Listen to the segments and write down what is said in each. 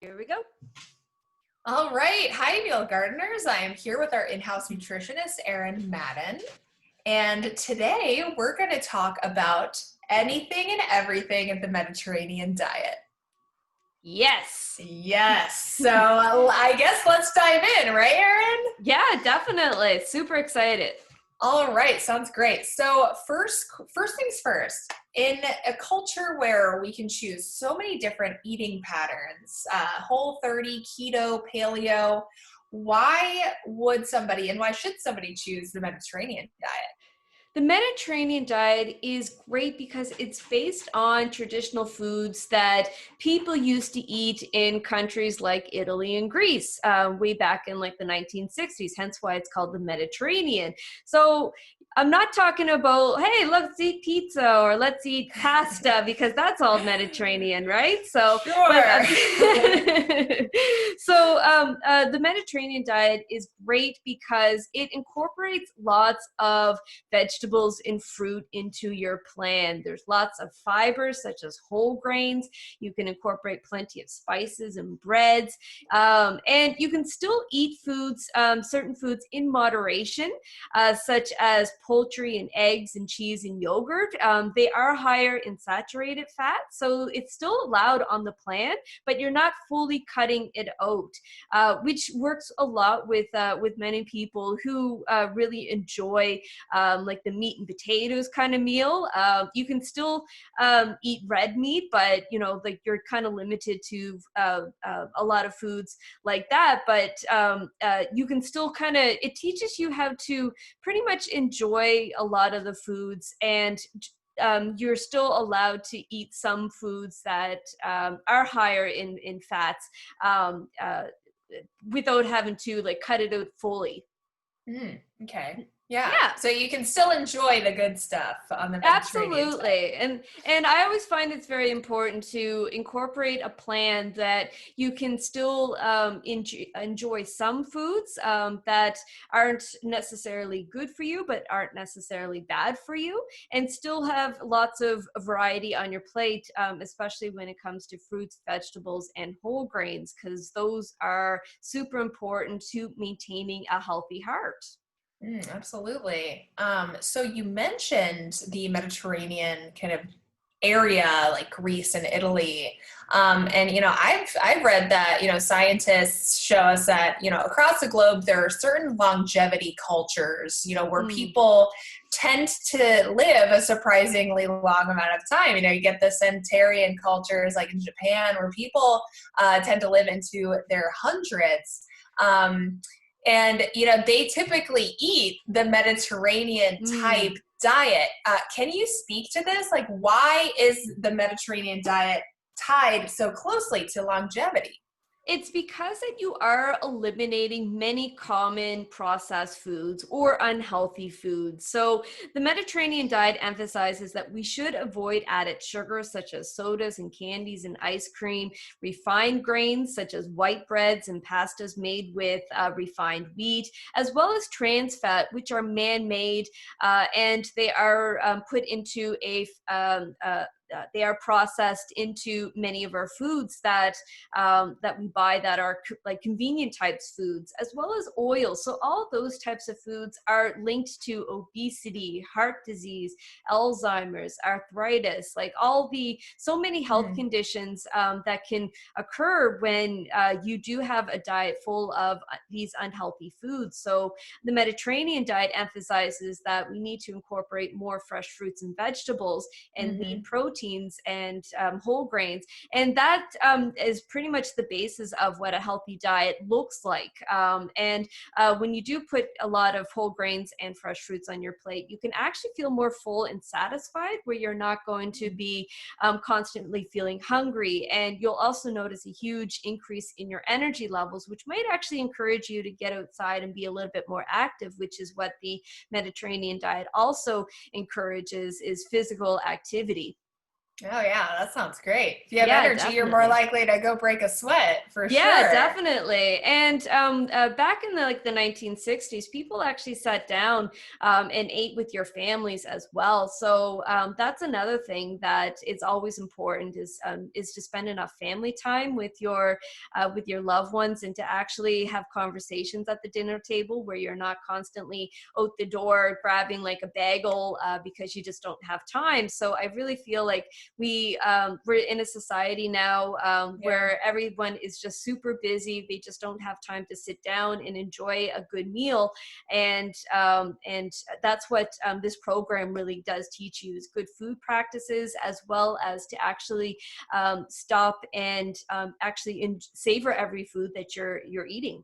Here we go. All right. Hi, meal gardeners. I am here with our in-house nutritionist, Erin Madden. And today we're going to talk about anything and everything in the Mediterranean diet. Yes. Yes. So I guess let's dive in, right, Erin? Yeah, definitely. Super excited. All right, sounds great. So first things first, in a culture where we can choose so many different eating patterns, whole 30, keto, paleo, why would somebody and why should somebody choose the Mediterranean diet? The Mediterranean diet is great because it's based on traditional foods that people used to eat in countries like Italy and Greece way back in like the 1960s, hence why it's called the Mediterranean. So I'm not talking about, hey, let's eat pizza or let's eat pasta because that's all Mediterranean, right? So, but Sure. the Mediterranean diet is great because it incorporates lots of vegetables and fruit into your plan. There's lots of fibers such as whole grains. You can incorporate plenty of spices and breads, and you can still eat foods, certain foods in moderation, such as poultry and eggs and cheese and yogurt. They are higher in saturated fat, so it's still allowed on the plan, but you're not fully cutting it out, which works a lot with many people who really enjoy like the meat and potatoes kind of meal. You can still eat red meat, but like you're kind of limited to a lot of foods like that. But you can still it teaches you how to pretty much enjoy a lot of the foods, and you're still allowed to eat some foods that are higher in fats, without having to like cut it out fully. Okay. Yeah. Yeah. So you can still enjoy the good stuff on the Mediterranean diet. Absolutely. And I always find it's very important to incorporate a plan that you can still enjoy some foods that aren't necessarily good for you, but aren't necessarily bad for you, and still have lots of variety on your plate, especially when it comes to fruits, vegetables, and whole grains, because those are super important to maintaining a healthy heart. Absolutely. So you mentioned the Mediterranean kind of area, like Greece and Italy. And I've read that scientists show us that across the globe there are certain longevity cultures, where Mm. people tend to live a surprisingly long amount of time. You get the centenarian cultures like in Japan, where people tend to live into their hundreds. And they typically eat the Mediterranean type Mm. diet. Can you speak to this? Like, why is the Mediterranean diet tied so closely to longevity? It's because that you are eliminating many common processed foods or unhealthy foods. So the Mediterranean diet emphasizes that we should avoid added sugars such as sodas and candies and ice cream, refined grains such as white breads and pastas made with refined wheat, as well as trans fat, which are man-made, and they are put into they are processed into many of our foods that we buy that are like convenient types foods, as well as oil. So all those types of foods are linked to obesity, heart disease, Alzheimer's, arthritis, like so many health Mm. conditions that can occur when you do have a diet full of these unhealthy foods. So the Mediterranean diet emphasizes that we need to incorporate more fresh fruits and vegetables and lean Mm-hmm. proteins and whole grains. And that is pretty much the basis of what a healthy diet looks like. And when you do put a lot of whole grains and fresh fruits on your plate, you can actually feel more full and satisfied, where you're not going to be constantly feeling hungry. And you'll also notice a huge increase in your energy levels, which might actually encourage you to get outside and be a little bit more active, which is what the Mediterranean diet also encourages, is physical activity. Oh yeah, that sounds great. If you have Yeah, energy, you're more definitely. likely to go break a sweat for Yeah, sure. definitely. And back in the 1960s, people actually sat down and ate with your families as well. So that's another thing that is always important is to spend enough family time with your loved ones, and to actually have conversations at the dinner table where you're not constantly out the door grabbing like a bagel because you just don't have time. So I really feel like we're in a society now Yeah. where everyone is just super busy. They just don't have time to sit down and enjoy a good meal, and that's what this program really does teach you, is good food practices, as well as to actually stop and actually savor every food that you're eating.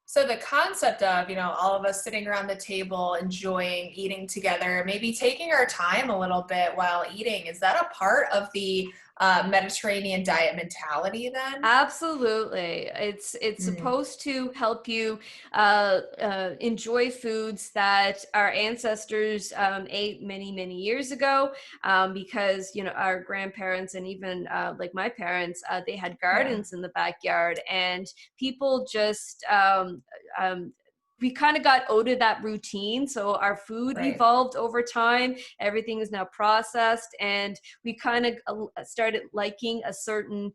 So the concept of, all of us sitting around the table, enjoying eating together, maybe taking our time a little bit while eating, is that a part of the Mediterranean diet mentality then? Absolutely. It's Mm, supposed to help you enjoy foods that our ancestors ate many, many years ago, because, our grandparents and even like my parents, they had yeah, gardens in the backyard, and people just we kind of got out of that routine. So our food right. evolved over time. Everything is now processed, and we kind of started liking a certain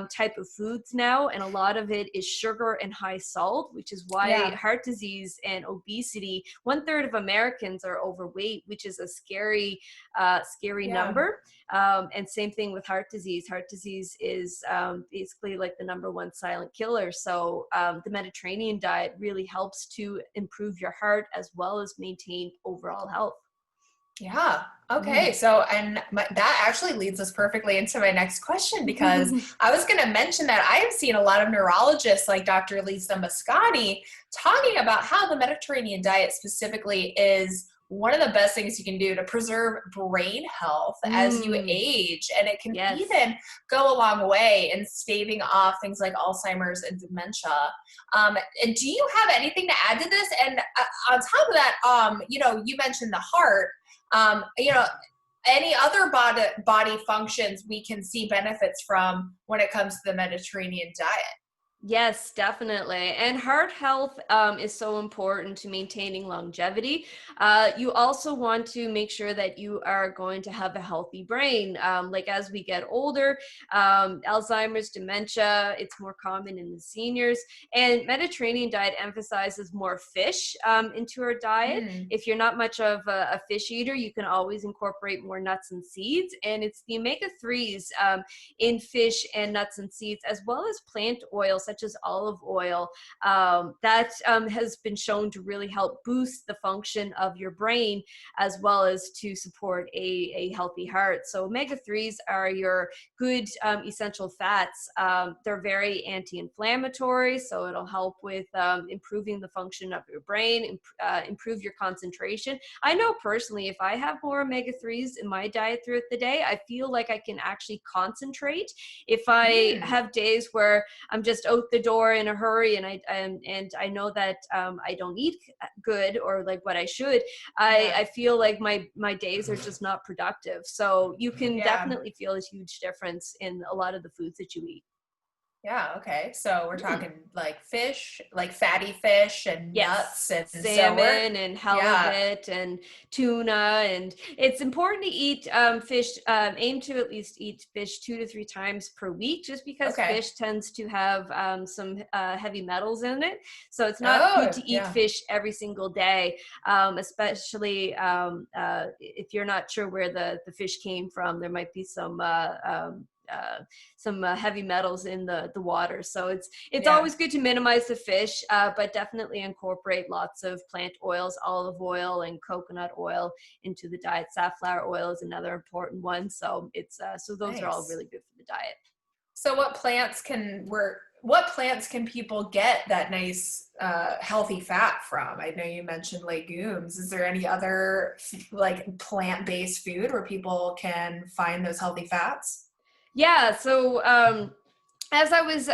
type of foods now, and a lot of it is sugar and high salt, which is why Yeah, heart disease and obesity. 1/3 of Americans are overweight, which is a scary yeah. number. And same thing with heart disease. Heart disease is basically like the number one silent killer. So the Mediterranean diet really helps to improve your heart as well as maintain overall health. Yeah. Okay. Mm. So, and that actually leads us perfectly into my next question, because I was going to mention that I have seen a lot of neurologists like Dr. Lisa Moscati talking about how the Mediterranean diet specifically is one of the best things you can do to preserve brain health as you Mm. age. And it can Yes. even go a long way in staving off things like Alzheimer's and dementia. And do you have anything to add to this? And on top of that, you mentioned the heart. um, you know, any other body functions we can see benefits from when it comes to the Mediterranean diet. Yes, definitely. And heart health is so important to maintaining longevity. You also want to make sure that you are going to have a healthy brain. Like as we get older, Alzheimer's, dementia, it's more common in the seniors. And Mediterranean diet emphasizes more fish into our diet. Mm, If you're not much of a fish eater, you can always incorporate more nuts and seeds. And it's the omega 3s in fish and nuts and seeds, as well as plant oils such as olive oil, that has been shown to really help boost the function of your brain, as well as to support a healthy heart. So omega 3s are your good essential fats. They're very anti-inflammatory, so it'll help with improving the function of your brain, improve your concentration. I know personally, if I have more omega 3s in my diet throughout the day, I feel like I can actually concentrate. If I mm, have days where I'm just out the door in a hurry, and I know that I don't eat good or like what I should, yeah, I feel like my days are just not productive. So you can yeah. definitely feel a huge difference in a lot of the foods that you eat. Yeah, okay. So we're Mm. talking like fish, like fatty fish and nuts. Yes, And so salmon and yeah, halibut and tuna, and it's important to eat fish. Aim to at least eat fish 2 to 3 times per week, just because okay. fish tends to have some heavy metals in it. So it's not good Oh, to eat yeah, fish every single day, especially if you're not sure where the fish came from. There might be some heavy metals in the water. So it's yeah. always good to minimize the fish, but definitely incorporate lots of plant oils, olive oil and coconut oil into the diet. Safflower oil is another important one. So so those are all Nice. really good for the diet. So what plants can people get that nice healthy fat from? I know you mentioned legumes. Is there any other like plant-based food where people can find those healthy fats? Yeah. So as I was,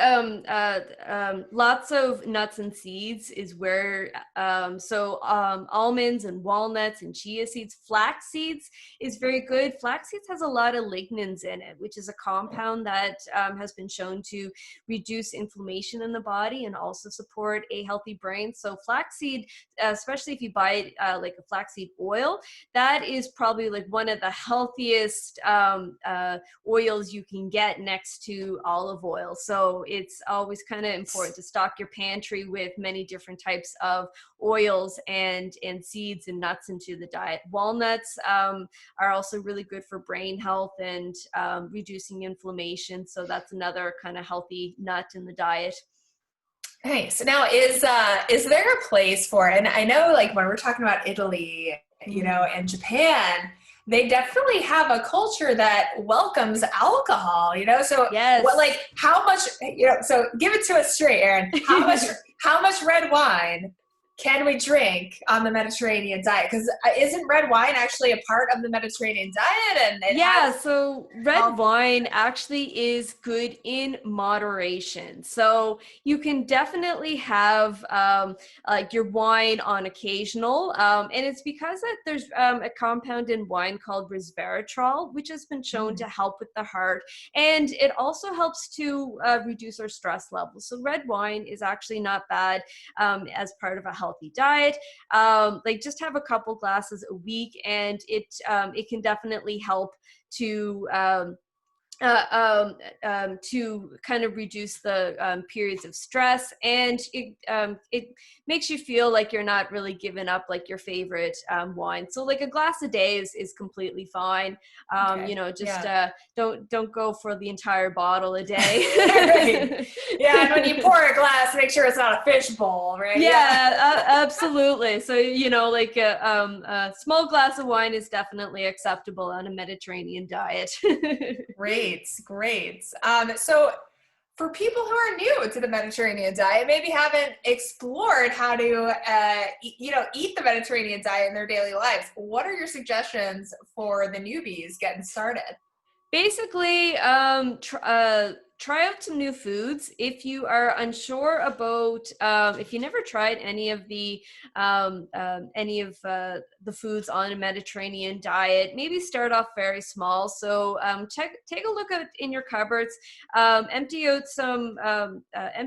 lots of nuts and seeds is where, almonds and walnuts and chia seeds. Flax seeds is very good. Flax seeds has a lot of lignans in it, which is a compound that has been shown to reduce inflammation in the body and also support a healthy brain. So flaxseed, especially if you buy it, like a flaxseed oil, that is probably like one of the healthiest oils you can get next to olive oil. So it's always kind of important to stock your pantry with many different types of oils and seeds and nuts into the diet. Walnuts are also really good for brain health and reducing inflammation. So that's another kind of healthy nut in the diet. Nice. Now, is there a place for, and I know like when we're talking about Italy, and Japan, they definitely have a culture that welcomes alcohol. So what, Yes. like, how much, so give it to us straight, Erin. How much red wine can we drink on the Mediterranean diet? Because isn't red wine actually a part of the Mediterranean diet, and it Yeah, has so red health? wine actually is good in moderation. So you can definitely have like your wine on occasional. And it's because that there's a compound in wine called resveratrol, which has been shown to help with the heart. And it also helps to reduce our stress levels. So red wine is actually not bad as part of a healthy diet. Like just have a couple glasses a week, and it can definitely help to to kind of reduce the periods of stress, and it makes you feel like you're not really giving up like your favorite wine. So like a glass a day is completely fine. Okay. Just Yeah. don't go for the entire bottle a Right. day. Yeah, and when you pour a glass, make sure it's not a fish bowl, right? Yeah. Yeah, absolutely. So, like a small glass of wine is definitely acceptable on a Mediterranean diet. Great, great. So for people who are new to the Mediterranean diet, maybe haven't explored how to, eat the Mediterranean diet in their daily lives, what are your suggestions for the newbies getting started? Basically, try out some new foods. If you are unsure about, if you never tried any of the foods on a Mediterranean diet, maybe start off very small. So take a look at in your cupboards. Empty out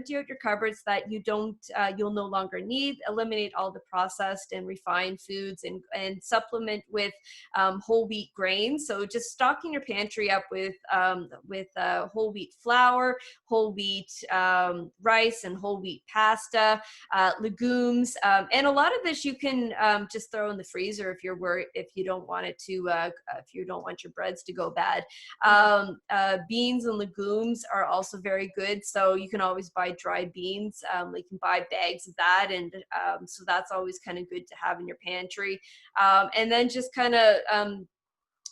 your cupboards that you'll no longer need. Eliminate all the processed and refined foods, and supplement with whole wheat grains. So just stocking your pantry up with whole wheat flour, whole wheat rice, and whole wheat pasta, legumes, and a lot of this you can just throw in the freezer if you're worried, if you don't want it to if you don't want your breads to go bad. Beans and legumes are also very good, so you can always buy dry beans. You can buy bags of that, and so that's always kind of good to have in your pantry. And then just kind of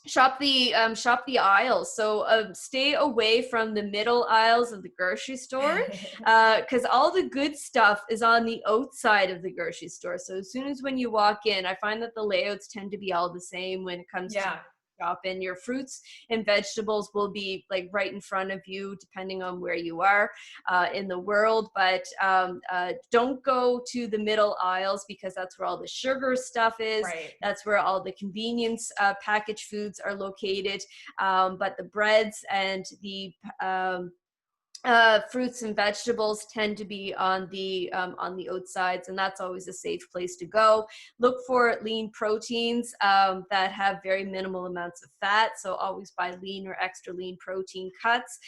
shop the aisles. So stay away from the middle aisles of the grocery store, because all the good stuff is on the outside of the grocery store. So as soon as when you walk in, I find that the layouts tend to be all the same when it comes to Yeah. shop, and your fruits and vegetables will be like right in front of you depending on where you are in the world. But don't go to the middle aisles, because that's where all the sugar stuff is. Right. That's where all the convenience packaged foods are located. But the breads and the fruits and vegetables tend to be on the outsides, and that's always a safe place to go. Look for lean proteins that have very minimal amounts of fat, so always buy lean or extra lean protein cuts.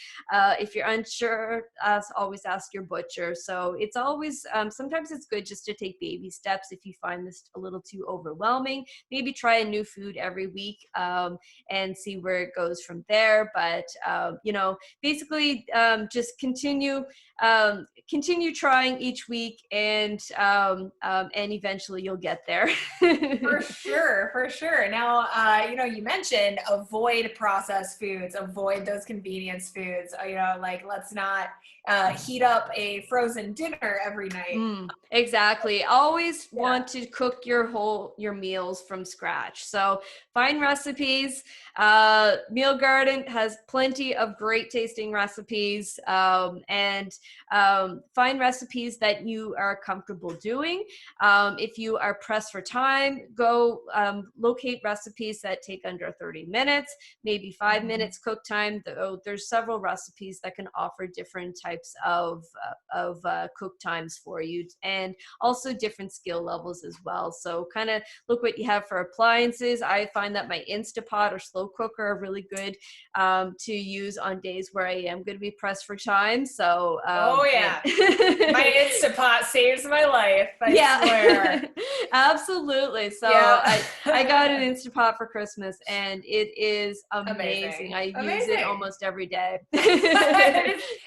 If you're unsure, always ask your butcher. So it's always sometimes it's good just to take baby steps. If you find this a little too overwhelming, maybe try a new food every week and see where it goes from there. But basically just continue trying each week, and eventually you'll get there. For sure, for sure. Now, you mentioned avoid processed foods, avoid those convenience foods. Like let's not heat up a frozen dinner every night. Exactly. Always Yeah. want to cook your meals from scratch. So find recipes. Meal Garden has plenty of great tasting recipes. and find recipes that you are comfortable doing. If you are pressed for time, go locate recipes that take under 30 minutes, maybe 5 minutes cook time. There's several recipes that can offer different types of cook times for you, and also different skill levels as well. So kind of look what you have for appliances. I find that my Instapot or slow cooker are really good to use on days where I am going to be pressed for time. So oh yeah, my Instapot saves my life. I swear. Absolutely. So Yeah. I got an Instapot for Christmas, and it is amazing. Amazing. I use it almost every day.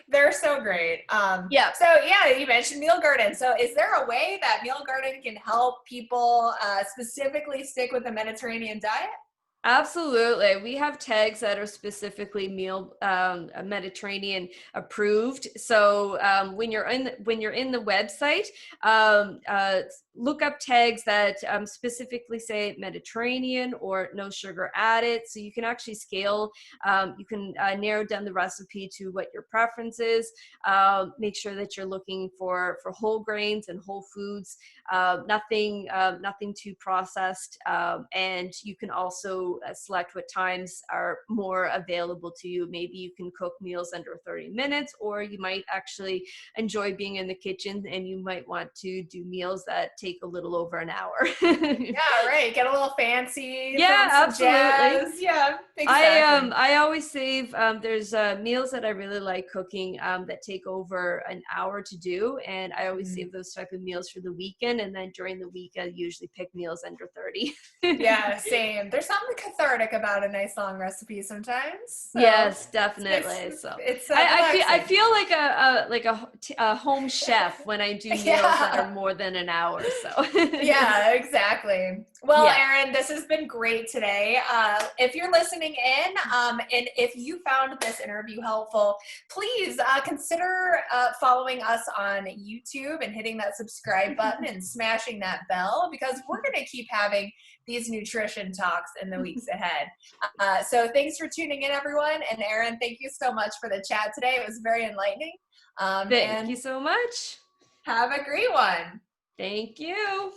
They're so great. Yeah. So yeah, you mentioned Meal Garden. So is there a way that Meal Garden can help people specifically stick with the Mediterranean diet? Absolutely. We have tags that are specifically meal Mediterranean approved. So when you're in the website, look up tags that specifically say Mediterranean or no sugar added. So you can actually scale. You can narrow down the recipe to what your preference is. Make sure that you're looking for whole grains and whole foods. Nothing too processed. And you can also select what times are more available to you. Maybe you can cook meals under 30 minutes, or you might actually enjoy being in the kitchen and you might want to do meals that take a little over an hour. Yeah, right. Get a little fancy. Yeah, absolutely. Jazz. Yeah, exactly. I always save. There's meals that I really like cooking that take over an hour to do, and I always save those type of meals for the weekend. And then during the week, I usually pick meals under 30. Yeah, same. There's something cathartic about a nice long recipe sometimes. So Yes, definitely. So it's I relaxing. feel like a home chef when I do meals that are Yeah. more than an hour. So Yeah, exactly. Well, yeah. Erin, this has been great today. If you're listening in, and if you found this interview helpful, please consider following us on YouTube and hitting that subscribe button and smashing that bell, because we're going to keep having these nutrition talks in the weeks ahead. So thanks for tuning in, everyone. And Erin, thank you so much for the chat today. It was very enlightening. Thank And you so much. have a great one. Thank you.